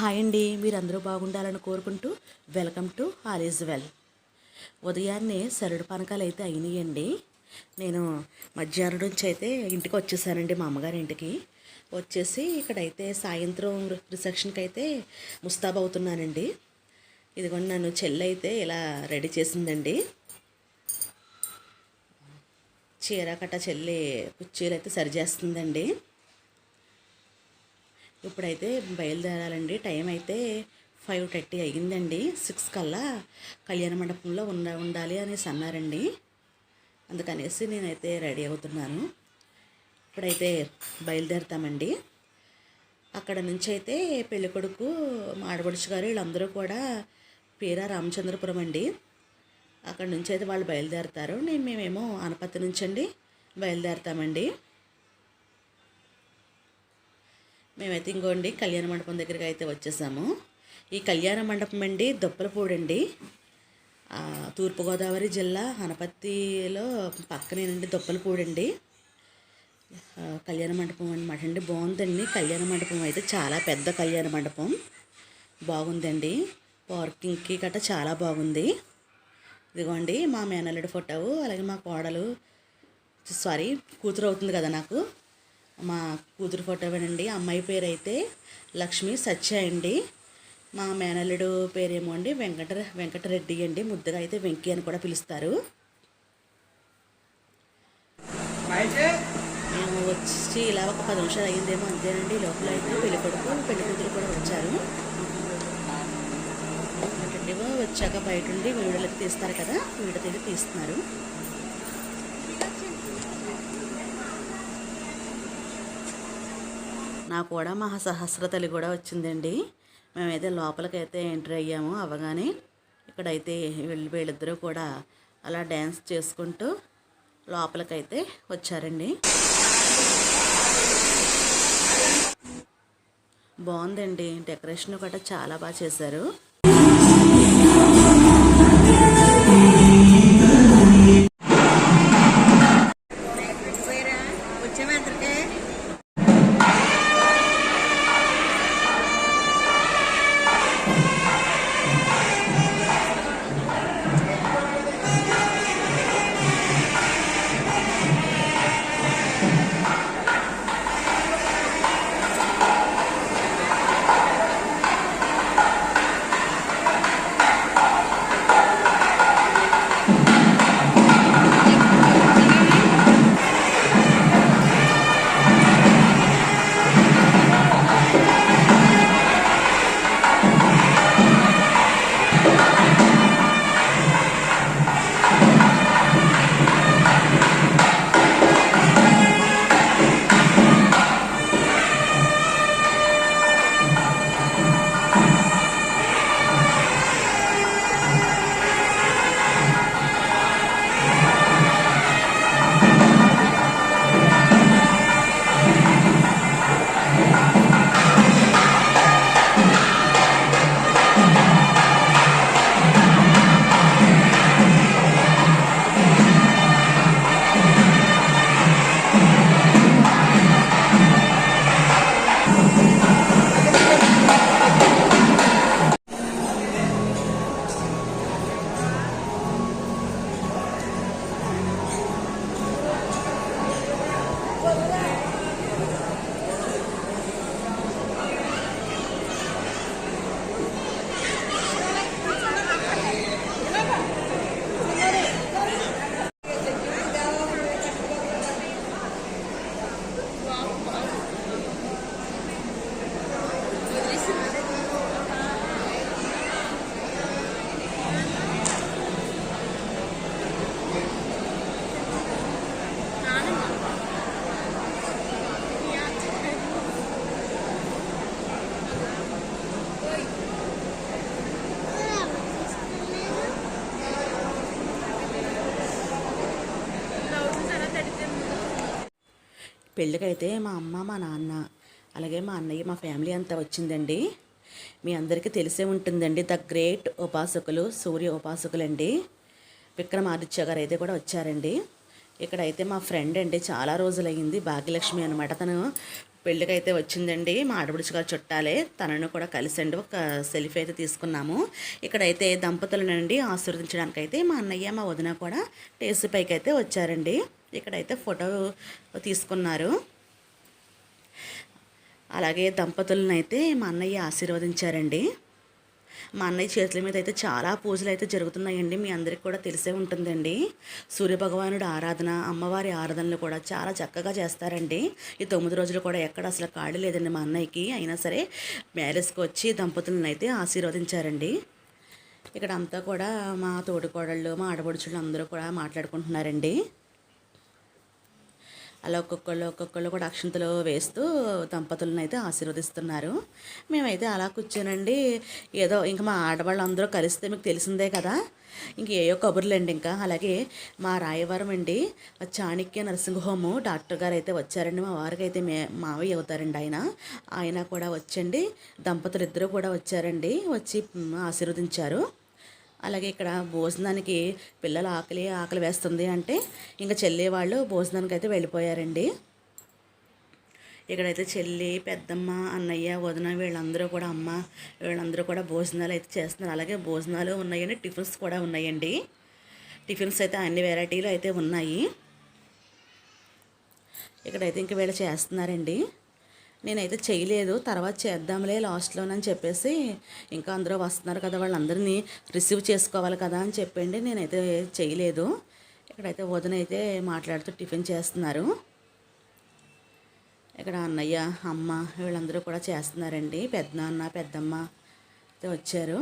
Hi అండి, మీరందరూ బాగుండాలని కోరుకుంటూ welcome to all is well. ఉదయాన్నే సరుడు పానకాలు అయితే అయినాయండి. నేను మధ్యాహ్నం నుంచి అయితే ఇంటికి వచ్చేసానండి, మా అమ్మగారి ఇంటికి వచ్చేసి ఇక్కడైతే సాయంత్రం రిసెప్షన్కి అయితే ముస్తాబ్ అవుతున్నానండి. ఇదిగోండి నన్ను చెల్లి అయితే ఇలా రెడీ చేసిందండి. చీర కట్ట చెల్లి కుర్చీలు అయితే సరి చేస్తుందండి. ఇప్పుడైతే బయలుదేరాలండి. టైం అయితే 5:30 అయ్యిందండి. 6 కల్లా కళ్యాణ మండపంలో ఉండాలి అనేసి అన్నారండి. అందుకనేసి నేనైతే రెడీ అవుతున్నాను. ఇప్పుడైతే బయలుదేరుతామండి. అక్కడ నుంచి అయితే పెళ్ళికొడుకు మా ఆడపడుచు గారు వీళ్ళందరూ కూడా పేరా రామచంద్రపురం అండి. అక్కడ నుంచి అయితే వాళ్ళు బయలుదేరుతారు. మేమేమో అనపత్తి నుంచి అండి బయలుదేరుతామండి. మేమైతే ఇంకోండి కళ్యాణ మండపం దగ్గరికి అయితే వచ్చేసాము. ఈ కళ్యాణ మండపం అండి దొప్పలపూడి అండి, తూర్పుగోదావరి జిల్లా అనపత్తిలో పక్కనేనండి దొప్పలపూడి అండి. కళ్యాణ మండపం అనమాట అండి. బాగుందండి కళ్యాణ మండపం అయితే, చాలా పెద్ద కళ్యాణ మండపం బాగుందండి. పార్కింగ్కి గట్ట చాలా బాగుంది. ఇదిగోండి మా మేనల్లుడి ఫోటో, అలాగే మా కోడలు కూతురు అవుతుంది కదా నాకు, మా కూతురు ఫోటోవేనండి. అమ్మాయి పేరు అయితే లక్ష్మి సత్య అండి. మా మేనల్లుడు పేరేమో అండి వెంకటరెడ్డి అండి. ముద్దుగా అయితే వెంకీ అని కూడా పిలుస్తారు. మేము వచ్చి ఇలా ఒక 10 నిమిషాలు అయ్యిందేమో అంతేనండి. లోపల అయితే పెళ్ళికొడుకు పెళ్ళికూతురు కూడా వచ్చారు. వచ్చాక బయట ఉండి వీడియోలకి తీస్తారు కదా, వీడియో తీసి తీస్తున్నారు. నా కూడా మా సహస్రతల్లి కూడా వచ్చిందండి. మేమైతే లోపలికైతే ఎంటర్ అయ్యాము. అవగానే ఇక్కడైతే వీళ్ళిద్దరూ కూడా అలా డ్యాన్స్ చేసుకుంటూ లోపలికైతే వచ్చారండి. బాగుందండి, డెకరేషన్ కూడా చాలా బాగా చేశారు. పెళ్ళికైతే మా అమ్మ, మా నాన్న, అలాగే మా అన్నయ్య, మా ఫ్యామిలీ అంతా వచ్చిందండి. మీ అందరికీ తెలిసే ఉంటుందండి, ద గ్రేట్ ఉపాసకులు, సూర్య ఉపాసకులండి విక్రమాదిత్య గారు అయితే కూడా వచ్చారండి. ఇక్కడైతే మా ఫ్రెండ్ అండి, చాలా రోజులయ్యింది, భాగ్యలక్ష్మి అనమాట. తను పెళ్ళికైతే వచ్చిందండి. మా ఆడపడుచు గారు చుట్టాలే. తనను కూడా కలిసండి ఒక సెల్ఫీ అయితే తీసుకున్నాము. ఇక్కడైతే దంపతులనండి ఆశీర్వదించడానికైతే మా అన్నయ్య, మా వదిన కూడా టేసు పైకి అయితే వచ్చారండి. ఇక్కడైతే ఫోటో తీసుకున్నారు. అలాగే దంపతులను అయితే మా అన్నయ్య ఆశీర్వదించారండి. మా అన్నయ్య చేతుల మీద అయితే చాలా పూజలు అయితే జరుగుతున్నాయండి. మీ అందరికీ కూడా తెలిసే ఉంటుందండి. సూర్యభగవానుడి ఆరాధన, అమ్మవారి ఆరాధనలు కూడా చాలా చక్కగా చేస్తారండి. ఈ 9 రోజులు కూడా ఎక్కడ అసలు ఖాళీ లేదండి మా అన్నయ్యకి. అయినా సరే మ్యారేజ్కి వచ్చి దంపతులను అయితే ఆశీర్వదించారండి. ఇక్కడ అంతా కూడా మా తోడికోడళ్ళు, మా ఆడపడుచులు అందరూ కూడా మాట్లాడుకుంటున్నారండి. అలా ఒక్కొక్కళ్ళు కూడా అక్షంతలు వేస్తూ దంపతులను అయితే ఆశీర్వదిస్తున్నారు. మేమైతే అలా కూర్చోనండి. ఏదో ఇంకా మా ఆడవాళ్ళందరూ కలిస్తే మీకు తెలిసిందే కదా, ఇంక ఏయో కబుర్లండి. ఇంకా అలాగే మా రాయవరం అండి చాణక్య నర్సింగ్ హోము డాక్టర్ గారు అయితే వచ్చారండి. మా వారికి అయితే మావయ్య అవుతారండి ఆయన కూడా వచ్చండి. దంపతులు ఇద్దరు కూడా వచ్చారండి, వచ్చి ఆశీర్వదించారు. అలాగే ఇక్కడ భోజనానికి పిల్లలు ఆకలి వేస్తుంది అంటే ఇంకా చెల్లి వాళ్ళు భోజనానికి అయితే వెళ్ళిపోయారండి. ఇక్కడైతే చెల్లి, పెద్దమ్మ, అన్నయ్య, వదిన వీళ్ళందరూ కూడా వీళ్ళందరూ కూడా భోజనాలు అయితే చేస్తున్నారు. అలాగే భోజనాలు ఉన్నాయండి, టిఫిన్స్ కూడా ఉన్నాయండి. టిఫిన్స్ అయితే అన్ని వెరైటీలు అయితే ఉన్నాయి. ఇక్కడైతే ఇంక వీళ్ళు చేస్తున్నారండి. నేనైతే చేయలేదు, తర్వాత చేద్దాంలే లాస్ట్లోనని చెప్పేసి ఇంకా అందరూ వస్తున్నారు కదా, వాళ్ళందరినీ రిసీవ్ చేసుకోవాలి కదా అని చెప్పండి నేనైతే చేయలేదు. ఇక్కడైతే వదిన అయితే మాట్లాడుతూ టిఫిన్ చేస్తున్నారు. ఇక్కడ అన్నయ్య, అమ్మ వీళ్ళందరూ కూడా చేస్తున్నారండి. పెద్దనాన్న, పెద్దమ్మ అయితే వచ్చారు.